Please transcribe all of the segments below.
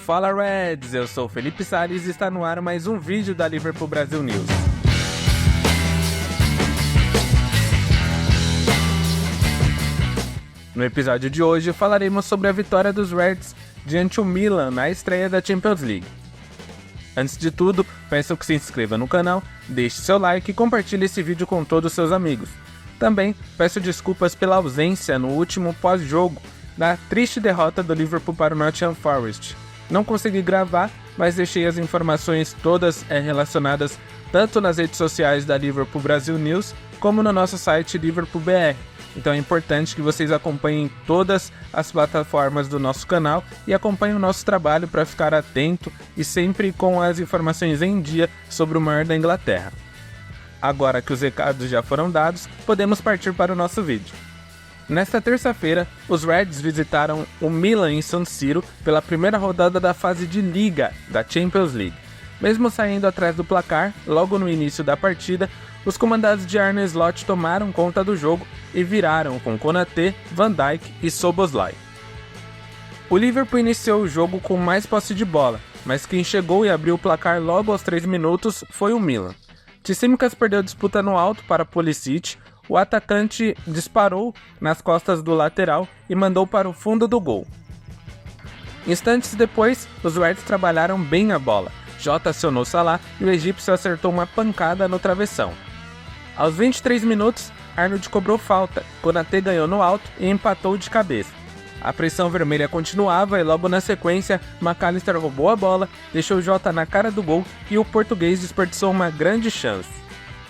Fala Reds, eu sou Felipe Salles e está no ar mais um vídeo da Liverpool Brasil News. No episódio de hoje falaremos sobre a vitória dos Reds diante do Milan na estreia da Champions League. Antes de tudo, peço que se inscreva no canal, deixe seu like e compartilhe esse vídeo com todos os seus amigos. Também peço desculpas pela ausência no último pós-jogo da triste derrota do Liverpool para o Nottingham Forest. Não consegui gravar, mas deixei as informações todas relacionadas tanto nas redes sociais da Liverpool Brasil News como no nosso site Liverpool BR. Então é importante que vocês acompanhem todas as plataformas do nosso canal e acompanhem o nosso trabalho para ficar atento e sempre com as informações em dia sobre o maior da Inglaterra. Agora que os recados já foram dados, podemos partir para o nosso vídeo. Nesta terça-feira, os Reds visitaram o Milan em San Siro pela primeira rodada da fase de Liga da Champions League. Mesmo saindo atrás do placar, logo no início da partida, os comandados de Arne Slot tomaram conta do jogo e viraram com Konaté, Van Dijk e Szoboszlai. O Liverpool iniciou o jogo com mais posse de bola, mas quem chegou e abriu o placar logo aos 3 minutos foi o Milan. Tsimikas perdeu a disputa no alto para Pulisic. O atacante disparou nas costas do lateral e mandou para o fundo do gol. Instantes depois, os Reds trabalharam bem a bola. Jota acionou Salah e o egípcio acertou uma pancada no travessão. Aos 23 minutos, Arnold cobrou falta, Konaté ganhou no alto e empatou de cabeça. A pressão vermelha continuava e logo na sequência, McAllister roubou a bola, deixou Jota na cara do gol e o português desperdiçou uma grande chance.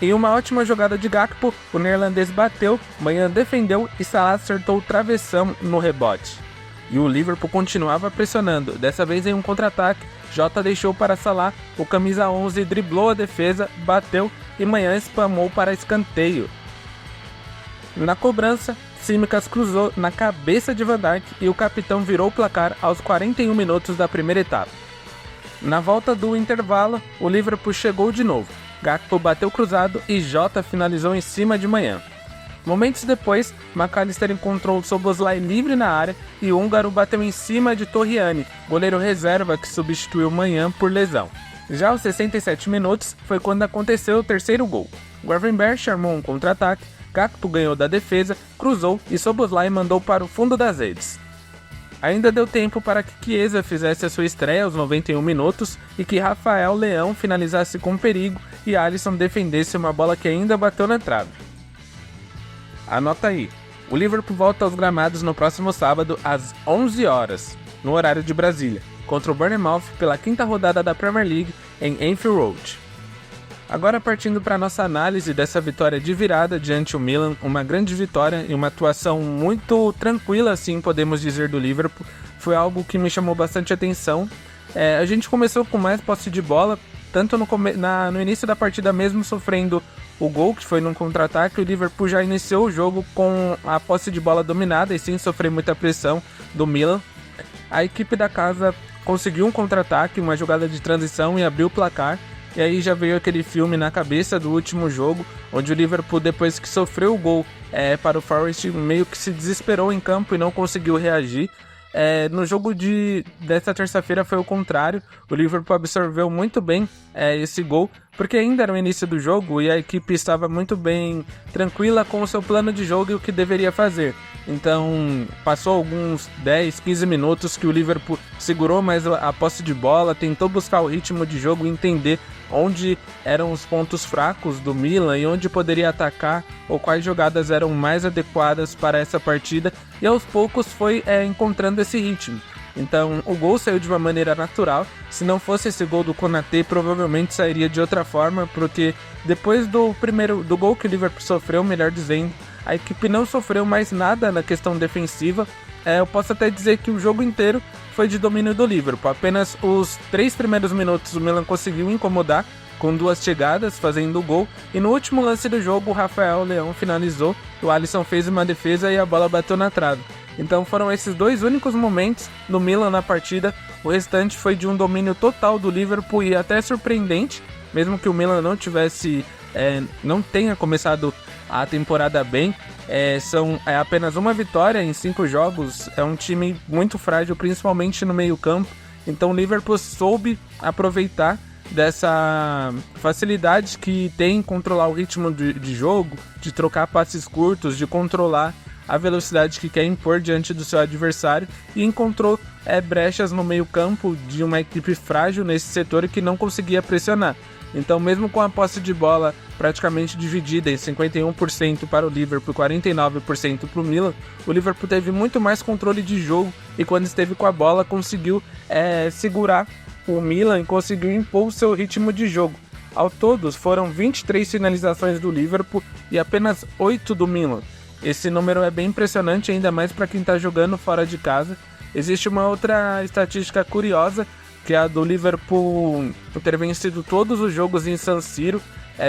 Em uma ótima jogada de Gakpo, o neerlandês bateu, Maignan defendeu e Salah acertou o travessão no rebote. E o Liverpool continuava pressionando, dessa vez em um contra-ataque, Jota deixou para Salah, o camisa 11 driblou a defesa, bateu e Maignan espalmou para escanteio. Na cobrança, Tsimikas cruzou na cabeça de Van Dijk e o capitão virou o placar aos 41 minutos da primeira etapa. Na volta do intervalo, o Liverpool chegou de novo. Gakpo bateu cruzado e Jota finalizou em cima de Maignan. Momentos depois, McAllister encontrou o Szoboszlai livre na área e o húngaro bateu em cima de Torriani, goleiro reserva que substituiu Maignan por lesão. Já aos 67 minutos foi quando aconteceu o terceiro gol. Gravenberch armou um contra-ataque, Gakpo ganhou da defesa, cruzou e Szoboszlai mandou para o fundo das redes. Ainda deu tempo para que Chiesa fizesse a sua estreia aos 91 minutos e que Rafael Leão finalizasse com perigo e Alisson defendesse uma bola que ainda bateu na trave. Anota aí, o Liverpool volta aos gramados no próximo sábado às 11 horas, no horário de Brasília, contra o Bournemouth pela quinta rodada da Premier League em Anfield Road. Agora partindo para a nossa análise dessa vitória de virada diante do Milan, uma grande vitória e uma atuação muito tranquila, assim podemos dizer, do Liverpool, foi algo que me chamou bastante atenção. A gente começou com mais posse de bola, tanto no início da partida mesmo sofrendo o gol, que foi num contra-ataque, o Liverpool já iniciou o jogo com a posse de bola dominada e sem sofrer muita pressão do Milan. A equipe da casa conseguiu um contra-ataque, uma jogada de transição e abriu o placar. E aí já veio aquele filme na cabeça do último jogo, onde o Liverpool, depois que sofreu o gol para o Forest, meio que se desesperou em campo e não conseguiu reagir. No jogo dessa terça-feira foi o contrário, o Liverpool absorveu muito bem esse gol, porque ainda era o início do jogo e a equipe estava muito bem tranquila com o seu plano de jogo e o que deveria fazer. Então passou alguns 10, 15 minutos que o Liverpool segurou mais a posse de bola, tentou buscar o ritmo de jogo e entender onde eram os pontos fracos do Milan e onde poderia atacar ou quais jogadas eram mais adequadas para essa partida, e aos poucos foi encontrando esse ritmo. Então o gol saiu de uma maneira natural. Se não fosse esse gol do Konaté, provavelmente sairia de outra forma, porque depois do gol que o Liverpool sofreu, melhor dizendo, a equipe não sofreu mais nada na questão defensiva. Eu posso até dizer que o jogo inteiro foi de domínio do Liverpool. Apenas os 3 primeiros minutos o Milan conseguiu incomodar com 2 chegadas, fazendo o gol, e no último lance do jogo o Rafael Leão finalizou, o Alisson fez uma defesa e a bola bateu na trave. Então foram esses 2 únicos momentos do Milan na partida, o restante foi de um domínio total do Liverpool e até surpreendente, mesmo que o Milan não tenha começado a temporada bem. É apenas uma vitória em 5 jogos, é um time muito frágil, principalmente no meio campo, Então o Liverpool soube aproveitar dessa facilidade que tem em controlar o ritmo de jogo, de trocar passes curtos, de controlar a velocidade que quer impor diante do seu adversário, e encontrou brechas no meio campo de uma equipe frágil nesse setor que não conseguia pressionar. Então, mesmo com a posse de bola praticamente dividida em 51% para o Liverpool e 49% para o Milan, o Liverpool teve muito mais controle de jogo e quando esteve com a bola conseguiu segurar o Milan e conseguiu impor o seu ritmo de jogo. Ao todo, foram 23 finalizações do Liverpool e apenas 8 do Milan. Esse número é bem impressionante, ainda mais para quem está jogando fora de casa. Existe uma outra estatística curiosa, que é a do Liverpool ter vencido todos os jogos em San Siro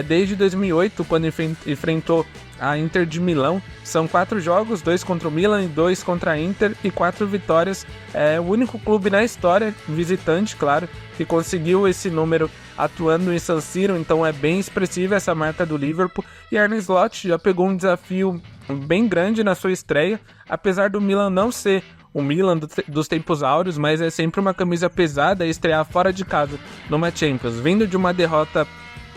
desde 2008, quando enfrentou a Inter de Milão. São 4 jogos, 2 contra o Milan e 2 contra a Inter, e 4 vitórias. É o único clube na história, visitante, claro, que conseguiu esse número atuando em San Siro, então é bem expressiva essa marca do Liverpool. E Arne Slot já pegou um desafio bem grande na sua estreia, apesar do Milan não ser o Milan dos tempos áureos, mas é sempre uma camisa pesada estrear fora de casa numa Champions. Vindo de uma derrota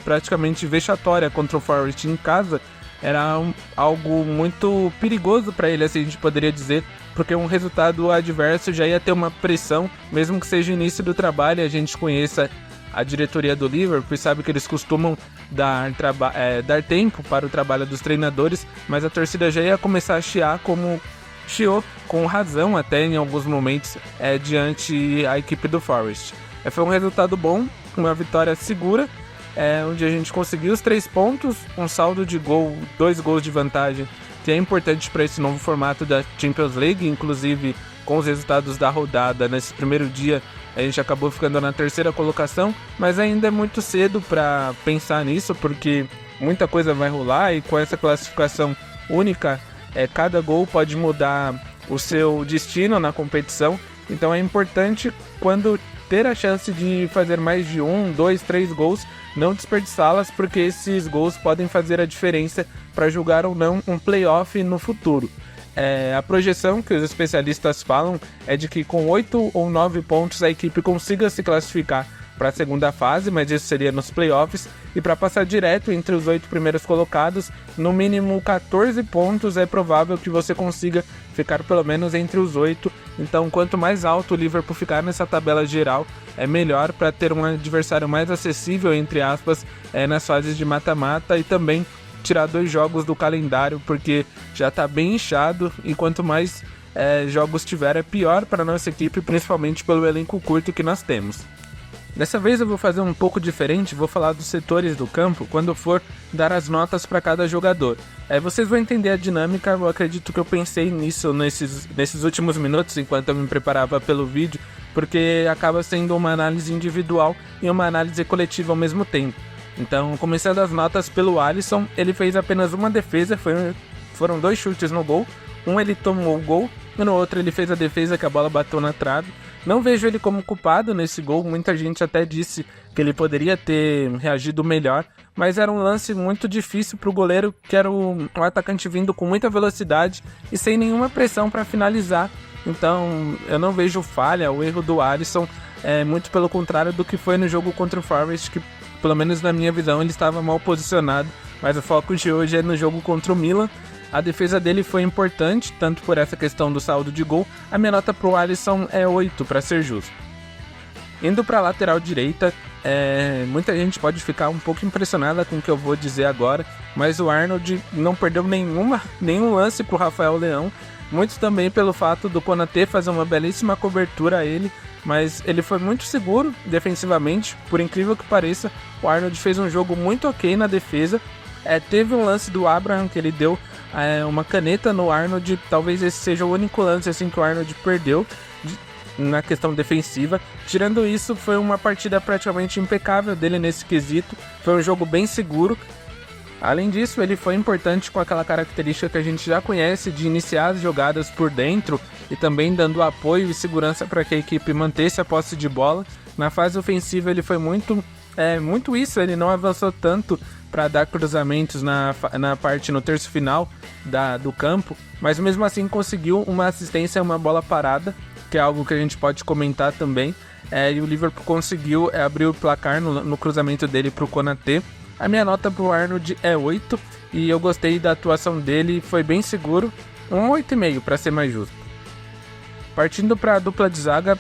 praticamente vexatória contra o Forest em casa, era algo muito perigoso para ele, assim a gente poderia dizer, porque um resultado adverso já ia ter uma pressão, mesmo que seja início do trabalho. A gente conheça a diretoria do Liverpool e sabe que eles costumam dar tempo para o trabalho dos treinadores, mas a torcida já ia começar a chiar, como chiou com razão até em alguns momentos diante a equipe do Forest. Foi um resultado bom, uma vitória segura, onde a gente conseguiu os 3 pontos, um saldo de gol, 2 gols de vantagem, que é importante para esse novo formato da Champions League. Inclusive, com os resultados da rodada, nesse primeiro dia a gente acabou ficando na 3ª colocação, mas ainda é muito cedo para pensar nisso, porque muita coisa vai rolar, e com essa classificação única, cada gol pode mudar o seu destino na competição. Então é importante, quando ter a chance de fazer mais de 1, 2, 3 gols, não desperdiçá-las, porque esses gols podem fazer a diferença para jogar ou não um playoff no futuro. A projeção que os especialistas falam é de que com 8 ou 9 pontos a equipe consiga se classificar para a segunda fase, mas isso seria nos playoffs, e para passar direto entre os 8 primeiros colocados, no mínimo 14 pontos é provável que você consiga ficar pelo menos entre os 8. Então, quanto mais alto o Liverpool ficar nessa tabela geral, é melhor para ter um adversário mais acessível, entre aspas, nas fases de mata-mata, e também tirar 2 jogos do calendário, porque já está bem inchado, e quanto mais jogos tiver, é pior para a nossa equipe, principalmente pelo elenco curto que nós temos. Dessa vez eu vou fazer um pouco diferente, vou falar dos setores do campo quando for dar as notas para cada jogador. Vocês vão entender a dinâmica, eu acredito que eu pensei nisso nesses últimos minutos enquanto eu me preparava pelo vídeo, porque acaba sendo uma análise individual e uma análise coletiva ao mesmo tempo. Então, começando as notas pelo Alisson, ele fez apenas uma defesa, foram 2 chutes no gol, um ele tomou o gol, e no outro ele fez a defesa que a bola bateu na trave. Não vejo ele como culpado nesse gol, muita gente até disse que ele poderia ter reagido melhor, mas era um lance muito difícil para o goleiro, que era o atacante vindo com muita velocidade e sem nenhuma pressão para finalizar. Então eu não vejo falha, o erro do Alisson é muito pelo contrário do que foi no jogo contra o Forest, que pelo menos na minha visão ele estava mal posicionado, mas o foco de hoje é no jogo contra o Milan. A defesa dele foi importante, tanto por essa questão do saldo de gol. A minha nota pro Alisson é 8, para ser justo. Indo para a lateral direita, muita gente pode ficar um pouco impressionada com o que eu vou dizer agora, mas o Arnold não perdeu nenhum lance pro Rafael Leão, muito também pelo fato do Konaté fazer uma belíssima cobertura a ele, mas ele foi muito seguro defensivamente. Por incrível que pareça, o Arnold fez um jogo muito ok na defesa. Teve um lance do Abraham que ele deu uma caneta no Arnold, talvez esse seja o único lance assim que o Arnold perdeu na questão defensiva. Tirando isso, foi uma partida praticamente impecável dele nesse quesito, foi um jogo bem seguro. Além disso, ele foi importante com aquela característica que a gente já conhece de iniciar as jogadas por dentro e também dando apoio e segurança para que a equipe mantesse a posse de bola. Na fase ofensiva ele foi muito isso, ele não avançou tanto para dar cruzamentos no terço final do campo, mas mesmo assim conseguiu uma assistência, uma bola parada, que é algo que a gente pode comentar também. e o Liverpool conseguiu abrir o placar no cruzamento dele para o Konaté. A minha nota para o Arnold é 8, e eu gostei da atuação dele, foi bem seguro, um 8,5 para ser mais justo. Partindo para a dupla de zaga,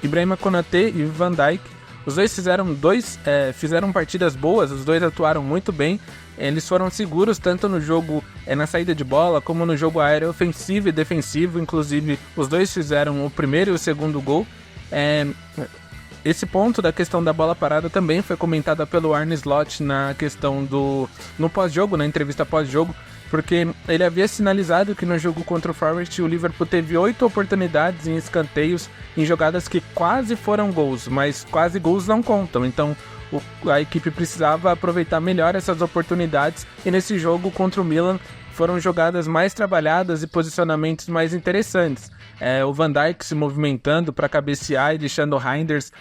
Ibrahima Konaté e Van Dijk, os dois fizeram partidas boas, os dois atuaram muito bem, eles foram seguros tanto no jogo na saída de bola, como no jogo aéreo ofensivo e defensivo, inclusive os dois fizeram o primeiro e o segundo gol. Esse ponto da questão da bola parada também foi comentada pelo Arne Slot na questão no pós-jogo, na entrevista pós-jogo, porque ele havia sinalizado que no jogo contra o Forest o Liverpool teve 8 oportunidades em escanteios, em jogadas que quase foram gols, mas quase gols não contam, então a equipe precisava aproveitar melhor essas oportunidades, e nesse jogo contra o Milan foram jogadas mais trabalhadas e posicionamentos mais interessantes. O Van Dijk se movimentando para cabecear e deixando o Reinders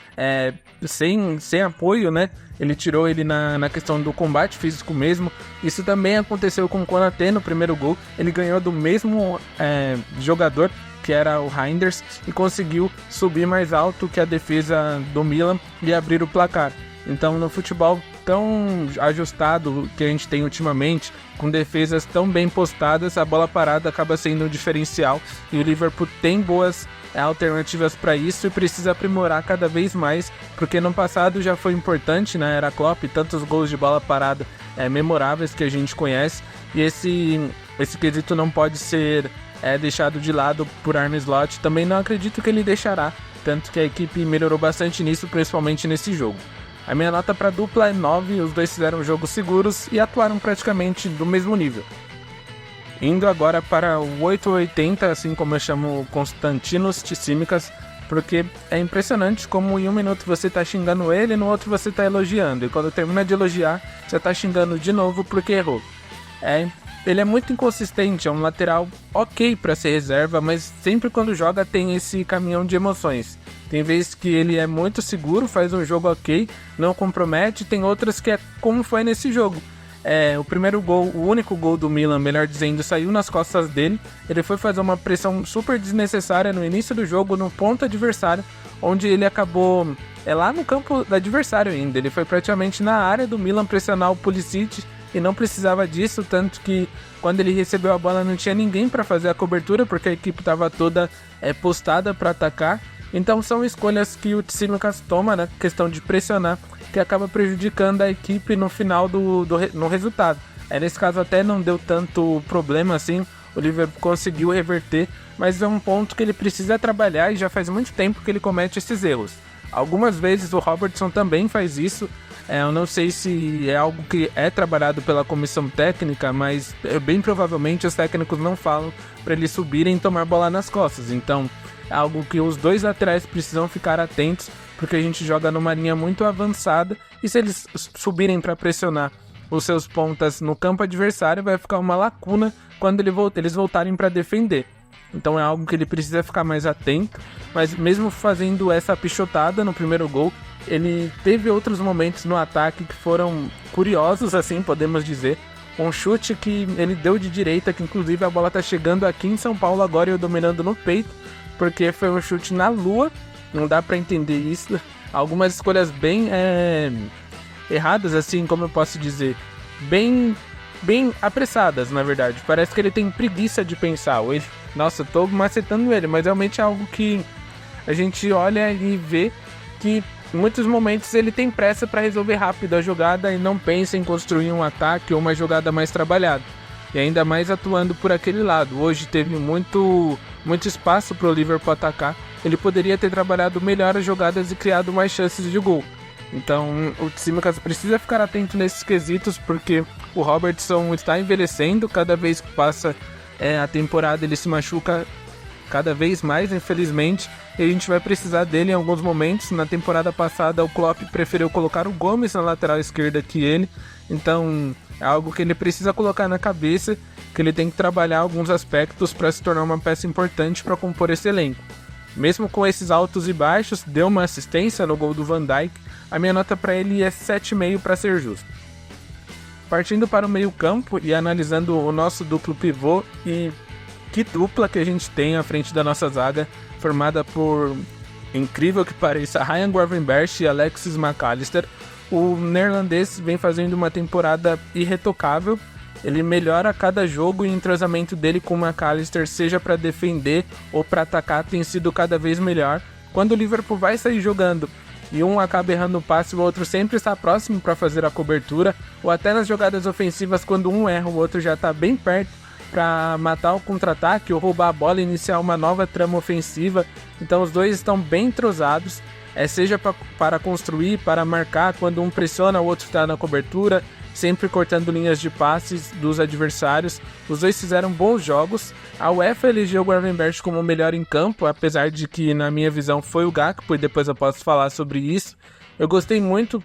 sem apoio, né? Ele tirou ele na questão do combate físico mesmo. Isso também aconteceu com o Konaté no primeiro gol. Ele ganhou do mesmo jogador, que era o Reinders, e conseguiu subir mais alto que a defesa do Milan e abrir o placar. Então, no futebol tão ajustado que a gente tem ultimamente, com defesas tão bem postadas, a bola parada acaba sendo um diferencial, e o Liverpool tem boas alternativas para isso e precisa aprimorar cada vez mais, porque no passado já foi importante na era Klopp, tantos gols de bola parada memoráveis que a gente conhece, e esse quesito não pode ser deixado de lado por Arne Slot. Também não acredito que ele deixará, tanto que a equipe melhorou bastante nisso, principalmente nesse jogo. A minha nota para a dupla é 9, os dois fizeram jogos seguros e atuaram praticamente do mesmo nível. Indo agora para o 880, assim como eu chamo Konstantinos Tsimikas, porque é impressionante como em um minuto você tá xingando ele e no outro você tá elogiando, e quando termina de elogiar, você tá xingando de novo porque errou. Ele é muito inconsistente, é um lateral ok para ser reserva, mas sempre quando joga tem esse caminhão de emoções. Tem vezes que ele é muito seguro, faz um jogo ok, não compromete, tem outras que é como foi nesse jogo. O primeiro gol, o único gol do Milan, melhor dizendo, saiu nas costas dele. Ele foi fazer uma pressão super desnecessária no início do jogo, no ponto adversário, onde ele acabou lá no campo do adversário ainda. Ele foi praticamente na área do Milan pressionar o Pulisic, e não precisava disso, tanto que quando ele recebeu a bola não tinha ninguém para fazer a cobertura, porque a equipe estava toda postada para atacar. Então são escolhas que o Tsimikas toma na questão de pressionar, que acaba prejudicando a equipe no final no resultado. Nesse caso até não deu tanto problema assim, o Liverpool conseguiu reverter, mas é um ponto que ele precisa trabalhar, e já faz muito tempo que ele comete esses erros. Algumas vezes o Robertson também faz isso. Eu não sei se é algo que é trabalhado pela comissão técnica, mas bem provavelmente os técnicos não falam para eles subirem e tomar bola nas costas. Então é algo que os dois laterais precisam ficar atentos, porque a gente joga numa linha muito avançada, e se eles subirem para pressionar os seus pontas no campo adversário, vai ficar uma lacuna quando eles voltarem para defender. Então é algo que ele precisa ficar mais atento, mas mesmo fazendo essa pichotada no primeiro gol, ele teve outros momentos no ataque que foram curiosos, assim podemos dizer. Um chute que ele deu de direita, que inclusive a bola tá chegando aqui em São Paulo agora e eu dominando no peito, porque foi um chute na lua, não dá pra entender isso. Algumas escolhas bem erradas, assim, como eu posso dizer, bem apressadas, na verdade. Parece que ele tem preguiça de pensar. Nossa, eu tô macetando ele, mas realmente é algo que a gente olha e vê que em muitos momentos ele tem pressa para resolver rápido a jogada e não pensa em construir um ataque ou uma jogada mais trabalhada. E ainda mais atuando por aquele lado. Hoje teve muito espaço para o Liverpool atacar. Ele poderia ter trabalhado melhor as jogadas e criado mais chances de gol. Então o Tsimikas precisa ficar atento nesses quesitos, porque o Robertson está envelhecendo. Cada vez que passa a temporada ele se machuca cada vez mais, infelizmente, e a gente vai precisar dele em alguns momentos. Na temporada passada o Klopp preferiu colocar o Gomes na lateral esquerda que ele, então é algo que ele precisa colocar na cabeça, que ele tem que trabalhar alguns aspectos para se tornar uma peça importante para compor esse elenco. Mesmo com esses altos e baixos, deu uma assistência no gol do Van Dijk. A minha nota para ele é 7,5 para ser justo. Partindo para o meio campo e analisando o nosso duplo pivô, e que dupla que a gente tem à frente da nossa zaga, formada por incrível que pareça, Ryan Gravenberch e Alexis McAllister, o neerlandês vem fazendo uma temporada irretocável. Ele melhora a cada jogo e o entrosamento dele com o McAllister, seja para defender ou para atacar, tem sido cada vez melhor. Quando o Liverpool vai sair jogando e um acaba errando o passe, o outro sempre está próximo para fazer a cobertura, ou até nas jogadas ofensivas, quando um erra, o outro já está bem perto para matar o contra-ataque ou roubar a bola e iniciar uma nova trama ofensiva. Então os dois estão bem entrosados, seja para construir, para marcar, quando um pressiona, o outro está na cobertura, sempre cortando linhas de passes dos adversários. Os dois fizeram bons jogos. A UEFA elegeu o Gravenberch como o melhor em campo, apesar de que, na minha visão, foi o Gakpo, e depois eu posso falar sobre isso. Eu gostei muito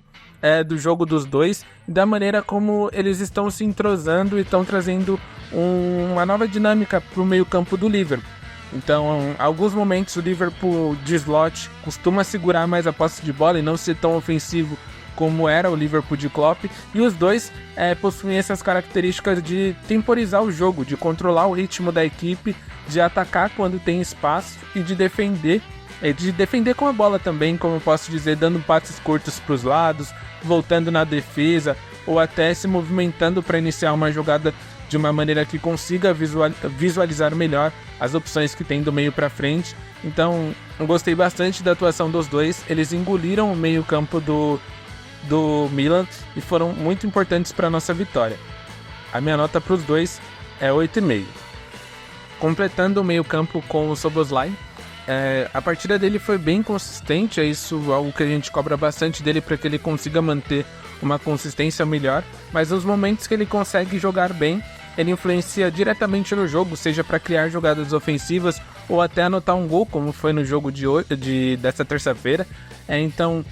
do jogo dos dois e da maneira como eles estão se entrosando e estão trazendo uma nova dinâmica para o meio campo do Liverpool. Então, em alguns momentos o Liverpool de slot costuma segurar mais a posse de bola e não ser tão ofensivo como era o Liverpool de Klopp, e os dois possuem essas características de temporizar o jogo, de controlar o ritmo da equipe, de atacar quando tem espaço e de defender com a bola também, como eu posso dizer, dando passes curtos para os lados, voltando na defesa ou até se movimentando para iniciar uma jogada de uma maneira que consiga visualizar melhor as opções que tem do meio para frente. Então, eu gostei bastante da atuação dos dois. Eles engoliram o meio campo do Milan e foram muito importantes para a nossa vitória. A minha nota para os dois é 8,5. Completando o meio campo com o Szoboszlai, a partida dele foi bem consistente, é isso algo que a gente cobra bastante dele para que ele consiga manter uma consistência melhor, mas nos momentos que ele consegue jogar bem, ele influencia diretamente no jogo, seja para criar jogadas ofensivas ou até anotar um gol, como foi no jogo dessa terça-feira. Então,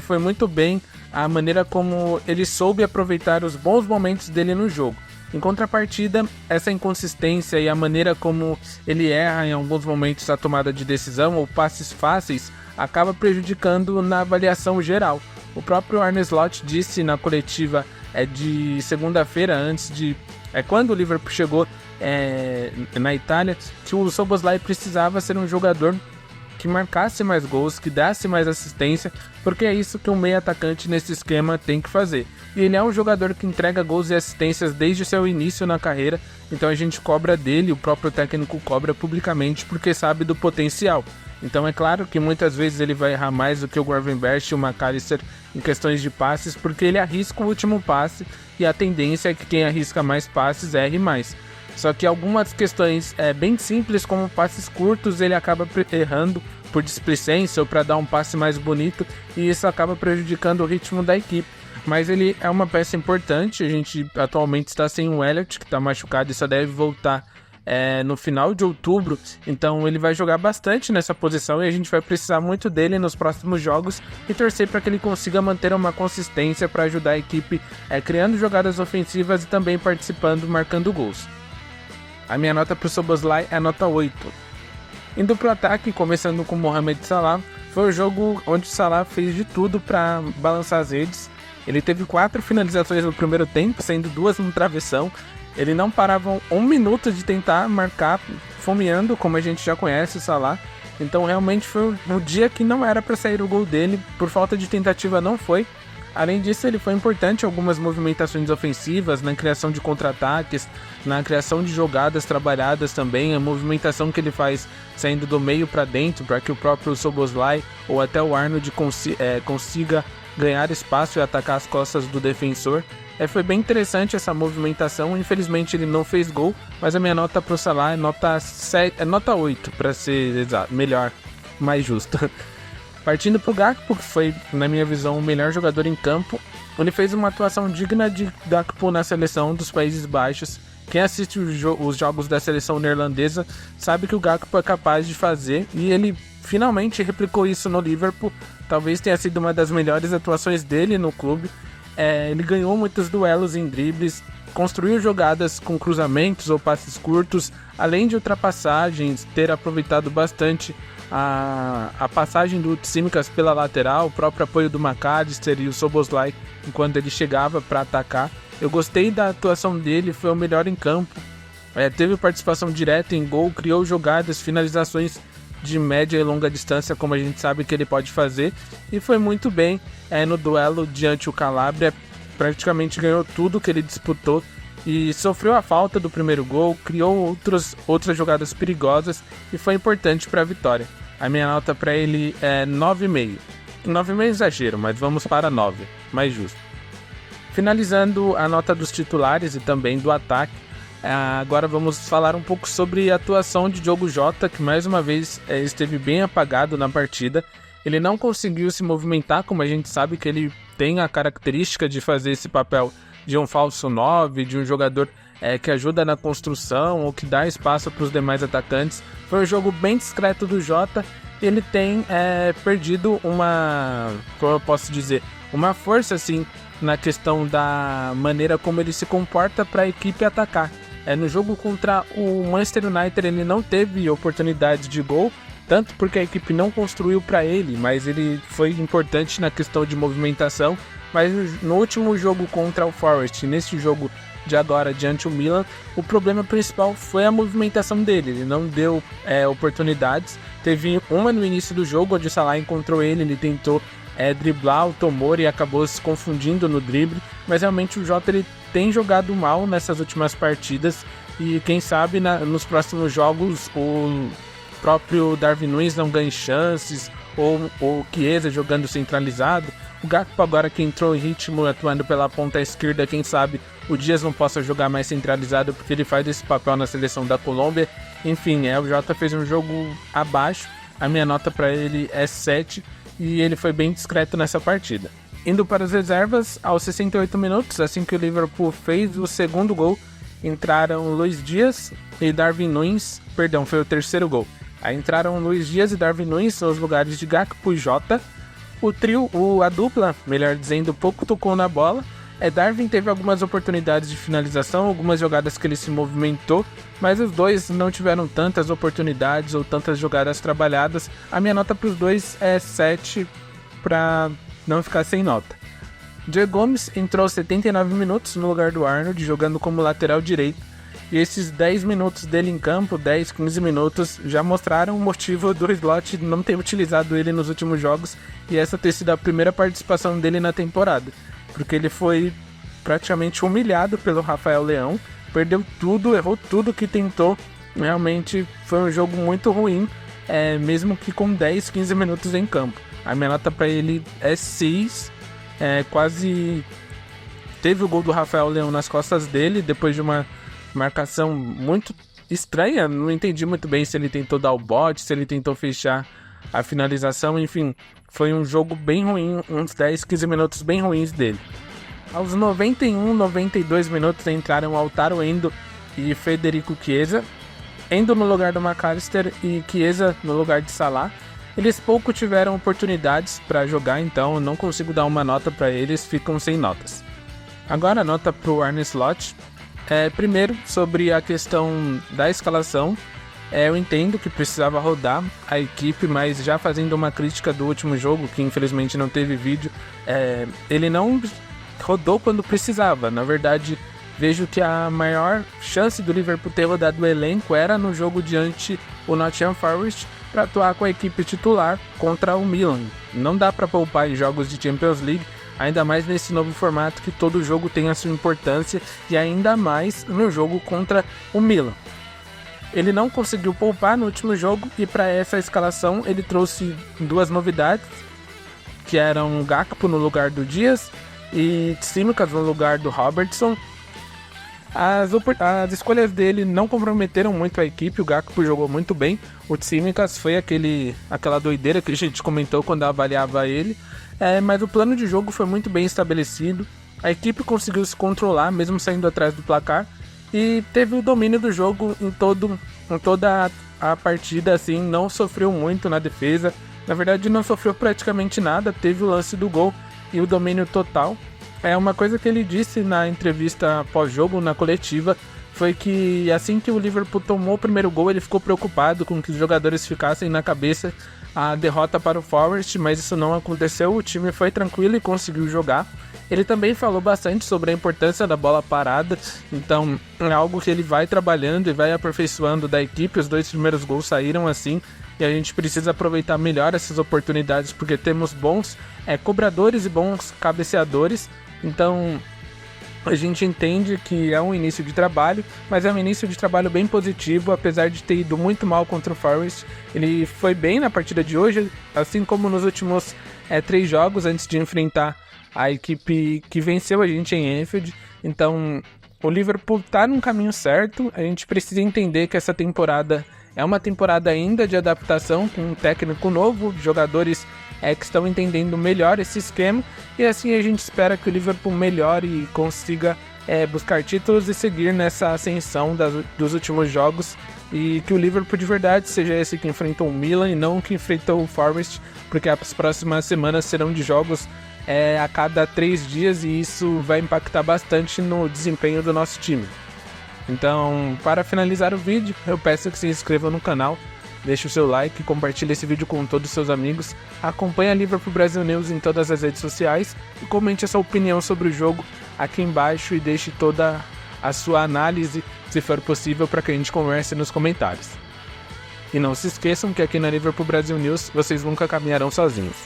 foi muito bem a maneira como ele soube aproveitar os bons momentos dele no jogo. Em contrapartida, essa inconsistência e a maneira como ele erra em alguns momentos a tomada de decisão ou passes fáceis acaba prejudicando na avaliação geral. O próprio Arne Slot disse na coletiva de segunda-feira, quando o Liverpool chegou na Itália, que o Szoboszlai precisava ser um jogador que marcasse mais gols, que desse mais assistência, porque é isso que um meio atacante nesse esquema tem que fazer. E ele é um jogador que entrega gols e assistências desde o seu início na carreira, então a gente cobra dele, o próprio técnico cobra publicamente porque sabe do potencial. Então é claro que muitas vezes ele vai errar mais do que o Gravenberch e o McAllister em questões de passes, porque ele arrisca o último passe e a tendência é que quem arrisca mais passes erre mais. Só que algumas questões bem simples, como passes curtos, ele acaba errando por displicência ou para dar um passe mais bonito, e isso acaba prejudicando o ritmo da equipe. Mas ele é uma peça importante. A gente atualmente está sem o Elliott, que está machucado e só deve voltar no final de outubro, então ele vai jogar bastante nessa posição e a gente vai precisar muito dele nos próximos jogos e torcer para que ele consiga manter uma consistência para ajudar a equipe criando jogadas ofensivas e também participando, marcando gols. A minha nota para o Szoboszlai é a nota 8. Indo para o ataque, começando com Mohamed Salah, foi o jogo onde o Salah fez de tudo para balançar as redes. Ele teve 4 finalizações no primeiro tempo, sendo 2 no travessão. Ele não parava um minuto de tentar marcar, fomeando, como a gente já conhece o Salah. Então realmente foi um dia que não era para sair o gol dele, por falta de tentativa não foi. Além disso, ele foi importante em algumas movimentações ofensivas, na criação de contra-ataques, na criação de jogadas trabalhadas também, a movimentação que ele faz saindo do meio para dentro, para que o próprio Szoboszlai ou até o Arnold consiga ganhar espaço e atacar as costas do defensor. Foi bem interessante essa movimentação. Infelizmente ele não fez gol, mas a minha nota pro Salah é nota 8, para ser exato, melhor, mais justo. Partindo pro Gakpo, que foi, na minha visão, o melhor jogador em campo, ele fez uma atuação digna de Gakpo na seleção dos Países Baixos. Quem assiste os jogos da seleção neerlandesa sabe que o Gakpo é capaz de fazer, e ele finalmente replicou isso no Liverpool. Talvez tenha sido uma das melhores atuações dele no clube. Ele ganhou muitos duelos em dribles, construiu jogadas com cruzamentos ou passes curtos, além de ultrapassagens, ter aproveitado bastante a passagem do Tsimikas pela lateral, o próprio apoio do McAllister e o Szoboszlai enquanto ele chegava para atacar. Eu gostei da atuação dele, foi o melhor em campo. Teve participação direta em gol, criou jogadas, finalizações de média e longa distância, como a gente sabe que ele pode fazer, e foi muito bem no duelo diante o Calabria, praticamente ganhou tudo que ele disputou e sofreu a falta do primeiro gol, criou outras jogadas perigosas e foi importante para a vitória. A minha nota para ele é 9,5. 9,5 é exagero, mas vamos para 9, mais justo. Finalizando a nota dos titulares e também do ataque, agora vamos falar um pouco sobre a atuação de Diogo Jota, que mais uma vez esteve bem apagado na partida. Ele não conseguiu se movimentar, como a gente sabe que ele tem a característica de fazer esse papel de um falso 9, de um jogador que ajuda na construção ou que dá espaço para os demais atacantes. Foi um jogo bem discreto do Jota. Ele tem perdido como eu posso dizer, uma força assim na questão da maneira como ele se comporta para a equipe atacar. No jogo contra o Manchester United ele não teve oportunidade de gol, tanto porque a equipe não construiu para ele, mas ele foi importante na questão de movimentação. Mas no último jogo contra o Forest, nesse jogo de agora diante o Milan, o problema principal foi a movimentação dele. Ele não deu oportunidades. Teve uma no início do jogo, onde o Salah encontrou ele tentou driblar o Tomori e acabou se confundindo no drible, mas realmente o Jota ele tem jogado mal nessas últimas partidas e quem sabe nos próximos jogos o próprio Darwin Núñez não ganhe chances, ou o Chiesa jogando centralizado. O Gakpo agora que entrou em ritmo atuando pela ponta esquerda, quem sabe o Dias não possa jogar mais centralizado porque ele faz esse papel na seleção da Colômbia. Enfim, o Jota fez um jogo abaixo, a minha nota para ele é 7 e ele foi bem discreto nessa partida. Indo para as reservas, aos 68 minutos, assim que o Liverpool fez o segundo gol, entraram Luiz Dias e Darwin Núñez, foi o terceiro gol. Aí entraram Luiz Dias e Darwin Núñez nos lugares de Gakpo e Jota. A dupla, melhor dizendo, pouco tocou na bola. Darwin teve algumas oportunidades de finalização, algumas jogadas que ele se movimentou, mas os dois não tiveram tantas oportunidades ou tantas jogadas trabalhadas. A minha nota para os dois é 7, para não ficar sem nota. Diego Gomes entrou aos 79 minutos no lugar do Arnold, jogando como lateral direito. E esses 10 minutos dele em campo, 10, 15 minutos, já mostraram o motivo do Slot não ter utilizado ele nos últimos jogos e essa ter sido a primeira participação dele na temporada. Porque ele foi praticamente humilhado pelo Rafael Leão, perdeu tudo, errou tudo que tentou. Realmente foi um jogo muito ruim, mesmo que com 10, 15 minutos em campo. A minha nota para ele é 6, quase teve o gol do Rafael Leão nas costas dele, depois de uma marcação muito estranha. Não entendi muito bem se ele tentou dar o bote, se ele tentou fechar a finalização, enfim, foi um jogo bem ruim, uns 10, 15 minutos bem ruins dele. Aos 91, 92 minutos entraram Lautaro Endo e Federico Chiesa, Endo no lugar do McAllister e Chiesa no lugar de Salah. Eles pouco tiveram oportunidades para jogar, então eu não consigo dar uma nota para eles, ficam sem notas. Agora a nota para o Arne Slot. Primeiro, sobre a questão da escalação, eu entendo que precisava rodar a equipe, mas já fazendo uma crítica do último jogo, que infelizmente não teve vídeo, ele não rodou quando precisava. Na verdade, vejo que a maior chance do Liverpool ter rodado o elenco era no jogo diante o Nottingham Forest para atuar com a equipe titular contra o Milan. Não dá para poupar em jogos de Champions League, ainda mais nesse novo formato que todo jogo tem a sua importância e ainda mais no jogo contra o Milan. Ele não conseguiu poupar no último jogo e para essa escalação ele trouxe duas novidades, que eram Gakpo no lugar do Dias e Tsimikas no lugar do Robertson. As escolhas dele não comprometeram muito a equipe, o Gakpo jogou muito bem, o Tsimikas foi aquela doideira que a gente comentou quando avaliava ele, mas o plano de jogo foi muito bem estabelecido, a equipe conseguiu se controlar mesmo saindo atrás do placar e teve o domínio do jogo em toda a partida, assim, não sofreu muito na defesa, na verdade não sofreu praticamente nada, teve o lance do gol e o domínio total. Uma coisa que ele disse na entrevista pós-jogo, na coletiva, foi que assim que o Liverpool tomou o primeiro gol, ele ficou preocupado com que os jogadores ficassem na cabeça a derrota para o Forest, mas isso não aconteceu, o time foi tranquilo e conseguiu jogar. Ele também falou bastante sobre a importância da bola parada, então é algo que ele vai trabalhando e vai aperfeiçoando da equipe. Os 2 primeiros gols saíram assim, e a gente precisa aproveitar melhor essas oportunidades porque temos bons cobradores e bons cabeceadores. Então a gente entende que é um início de trabalho, mas é um início de trabalho bem positivo, apesar de ter ido muito mal contra o Forest. Ele foi bem na partida de hoje, assim como nos últimos 3 jogos antes de enfrentar a equipe que venceu a gente em Anfield. Então o Liverpool está num caminho certo. A gente precisa entender que essa temporada é uma temporada ainda de adaptação, com um técnico novo, jogadores que estão entendendo melhor esse esquema, e assim a gente espera que o Liverpool melhore e consiga buscar títulos e seguir nessa ascensão dos últimos jogos, e que o Liverpool de verdade seja esse que enfrentou o Milan e não que enfrentou o Forest, porque as próximas semanas serão de jogos a cada 3 dias e isso vai impactar bastante no desempenho do nosso time. Então, para finalizar o vídeo, eu peço que se inscreva no canal, deixe o seu like, compartilhe esse vídeo com todos os seus amigos, acompanhe a Liverpool Brasil News em todas as redes sociais e comente a sua opinião sobre o jogo aqui embaixo e deixe toda a sua análise, se for possível, para que a gente converse nos comentários. E não se esqueçam que aqui na Liverpool Brasil News vocês nunca caminharão sozinhos.